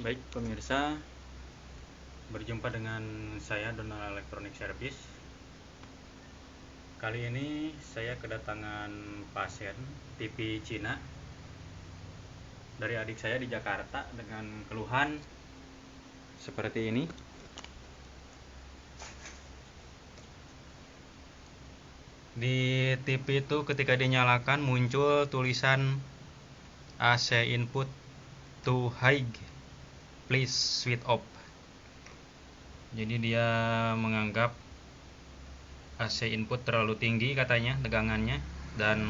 Baik pemirsa, berjumpa dengan saya Donald Electronic Service. Kali ini saya kedatangan pasien TV Cina dari adik saya di Jakarta dengan keluhan seperti ini. Di TV itu ketika dinyalakan muncul tulisan AC input too high, please switch off. Jadi dia menganggap AC input terlalu tinggi katanya tegangannya dan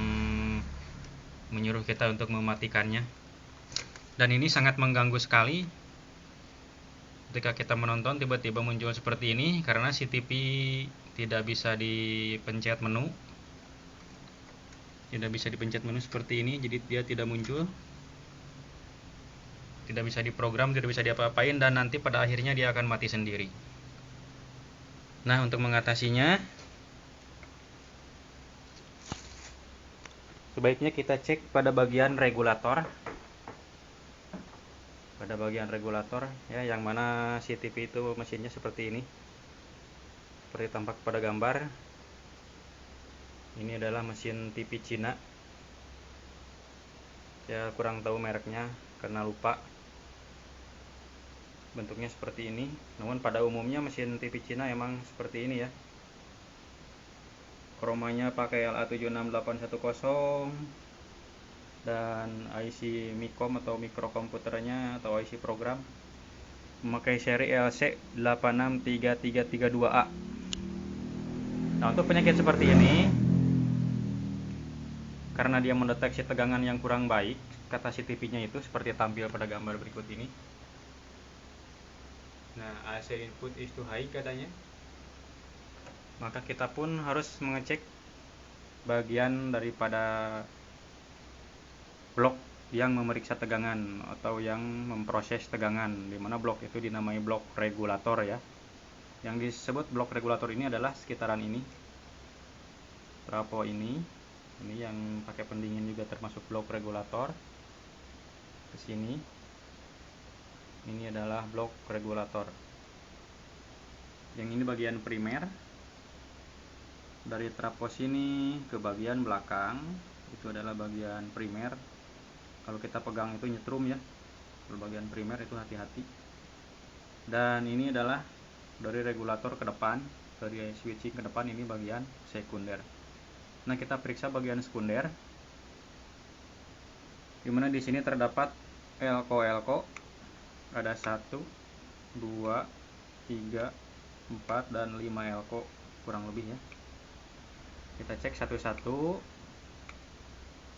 menyuruh kita untuk mematikannya. Dan ini sangat mengganggu sekali ketika kita menonton tiba-tiba muncul seperti ini karena si TV tidak bisa dipencet menu. Tidak bisa dipencet menu seperti ini, jadi dia tidak muncul. Tidak bisa diprogram, tidak bisa diapa-apain, dan nanti pada akhirnya dia akan mati sendiri. Nah, untuk mengatasinya sebaiknya kita cek pada bagian regulator. Pada bagian regulator ya, yang mana si TV itu mesinnya seperti ini. Seperti tampak pada gambar. Ini adalah mesin TV Cina. Saya kurang tahu mereknya karena lupa. Bentuknya seperti ini. Namun pada umumnya mesin TV Cina emang seperti ini ya. Kromanya pakai LA76810 dan IC Micom atau mikrokomputernya atau IC program memakai seri LC863332A. Nah, untuk penyakit seperti ini, karena dia mendeteksi tegangan yang kurang baik, kata CCTV-nya itu seperti tampil pada gambar berikut ini. Nah, AC input is too high katanya. Maka kita pun harus mengecek bagian daripada blok yang memeriksa tegangan atau yang memproses tegangan, di mana blok itu dinamai blok regulator ya. Yang disebut blok regulator ini adalah sekitaran ini. Trafo ini yang pakai pendingin juga termasuk blok regulator. Ke sini. Ini adalah blok regulator. Yang ini bagian primer. Dari trafo sini ke bagian belakang itu adalah bagian primer. Kalau kita pegang itu nyetrum ya. Kalau bagian primer itu hati-hati. Dan ini adalah dari regulator ke depan, dari switching ke depan, ini bagian sekunder. Nah, kita periksa bagian sekunder. Dimana di sini terdapat elko. Ada 1, 2, 3, 4 dan 5 elko kurang lebih ya. Kita cek satu-satu.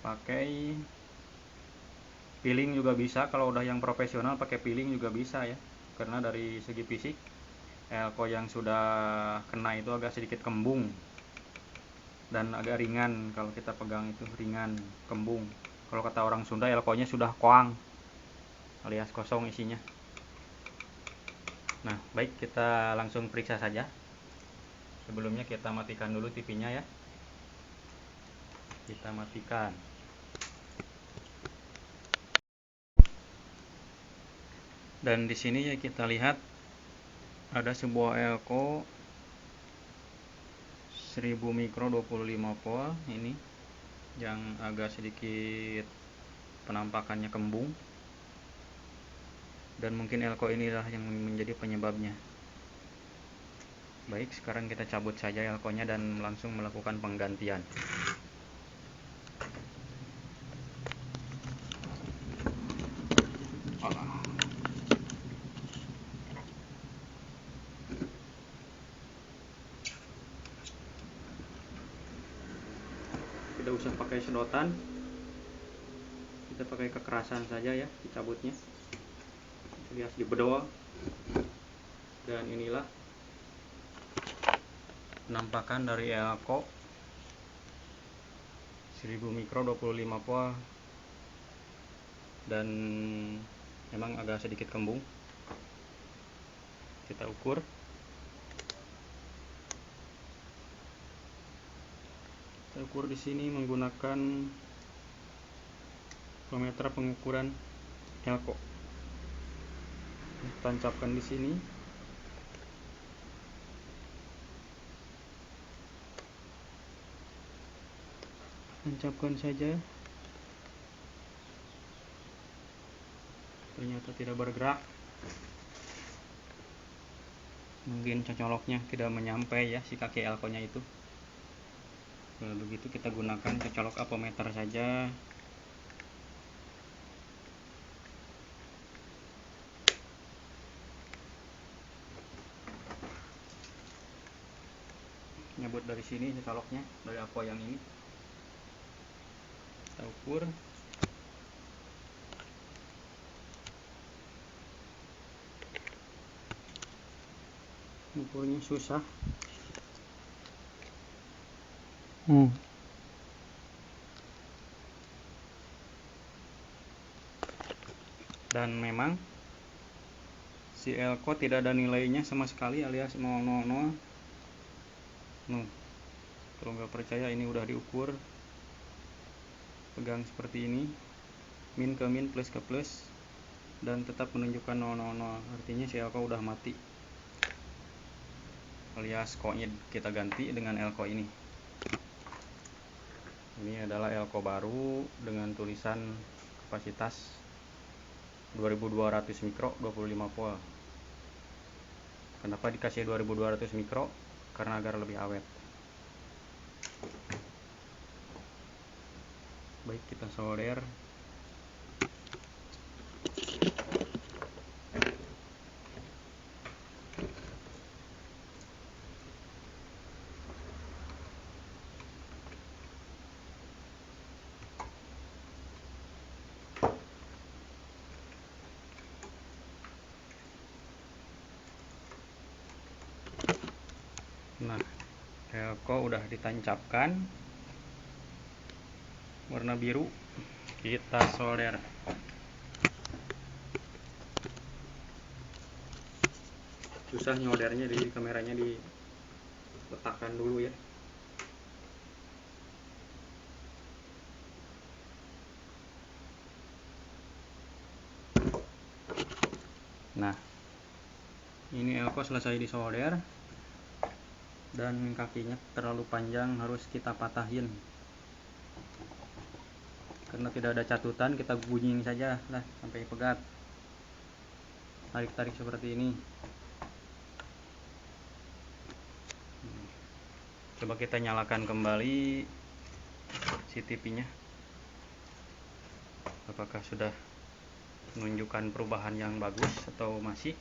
Pakai peeling juga bisa, kalau udah yang profesional pakai peeling juga bisa ya. Karena dari segi fisik elko yang sudah kena itu agak sedikit kembung dan agak ringan. Kalau kita pegang itu ringan, kembung. Kalau kata orang Sunda, elkonya sudah koang alias kosong isinya. Nah, baik, kita langsung periksa saja. Sebelumnya kita matikan dulu TV-nya ya. Kita matikan. Dan di sini ya kita lihat ada sebuah elko 1000 mikro 25 volt ini yang agak sedikit penampakannya kembung, dan mungkin elko inilah yang menjadi penyebabnya. Baik, sekarang kita cabut saja elkonya dan langsung melakukan penggantian. Tidak usah pakai sedotan, kita pakai kekerasan saja ya dicabutnya, alias dibedol. Dan inilah penampakan dari elko 1000 mikro 25 volt dan memang agak sedikit kembung. Kita ukur. Kita ukur di sini menggunakan voltmeter pengukuran elko. tancapkan di sini. Tancapkan saja. Ternyata tidak bergerak. Mungkin cocoloknya tidak menyampai ya si kaki elko-nya itu. Kalau begitu kita gunakan cocolok apometer saja. Nyebut dari sini cocoloknya, dari apo yang ini. Kita ukur. Ukurnya susah. Dan memang si elko tidak ada nilainya sama sekali, alias 000. Kalau nggak percaya, ini udah diukur. Pegang seperti ini, min ke min, plus ke plus, dan tetap menunjukkan 000. Artinya si elko udah mati, alias ko-nya kita ganti dengan elko ini. Ini adalah elko baru dengan tulisan kapasitas 2200 mikro 25 volt. Kenapa dikasih 2200 mikro? Karena agar lebih awet. Baik, kita solder. Nah, elko udah ditancapkan, warna biru. Kita solder. Susah nyoldernya, di kameranya diletakkan dulu ya. Nah, ini elko selesai disolder. Dan kakinya terlalu panjang, harus kita patahin. Karena tidak ada catutan, kita gunjing saja lah sampai pegat. Tarik-tarik seperti ini. Coba kita nyalakan kembali si TV-nya. Apakah sudah menunjukkan perubahan yang bagus atau masih?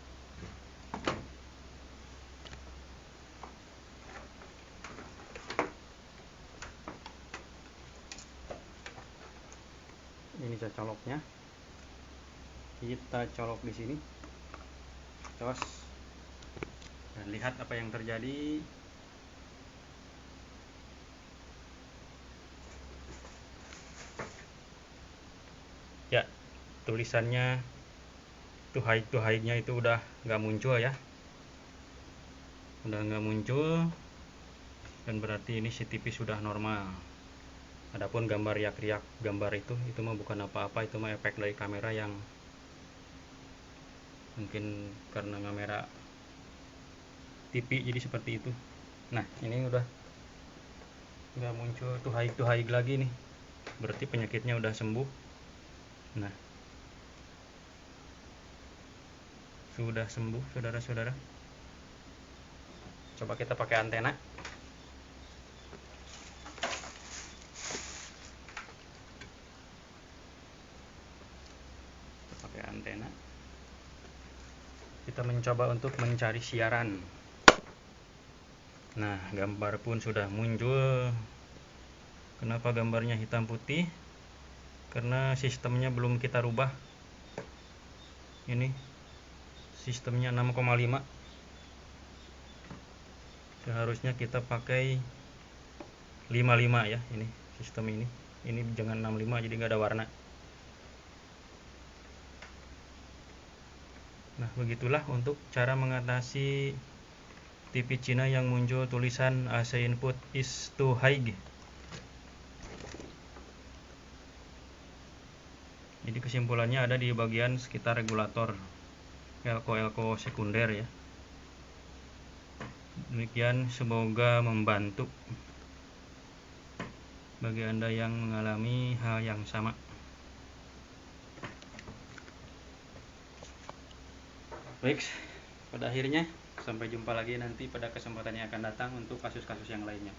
Ini cocoloknya. Kita colok di sini. Cos. Dan lihat apa yang terjadi. Ya, tulisannya to hide-nya itu udah nggak muncul ya. Udah nggak muncul. Dan berarti ini CCTV sudah normal. Adapun gambar riak-riak gambar itu mah bukan apa-apa, itu mah efek dari kamera yang mungkin karena kamera TV jadi seperti itu. Nah, ini udah nggak muncul tuh high lagi nih, berarti penyakitnya udah sembuh. Nah, sudah sembuh saudara-saudara. Coba kita pakai antena. Kita mencoba untuk mencari siaran. Nah, gambar pun sudah muncul. Kenapa gambarnya hitam putih? Karena sistemnya belum kita rubah. Ini sistemnya 6,5. Seharusnya kita pakai 55 ya, ini sistem ini. Ini jangan 65, jadi nggak ada warna. Nah, begitulah untuk cara mengatasi TV Cina yang muncul tulisan AC input is too high. Jadi kesimpulannya ada di bagian sekitar regulator. elko-elko sekunder ya. Demikian, semoga membantu bagi Anda yang mengalami hal yang sama. Baik, pada akhirnya sampai jumpa lagi nanti pada kesempatan yang akan datang untuk kasus-kasus yang lainnya.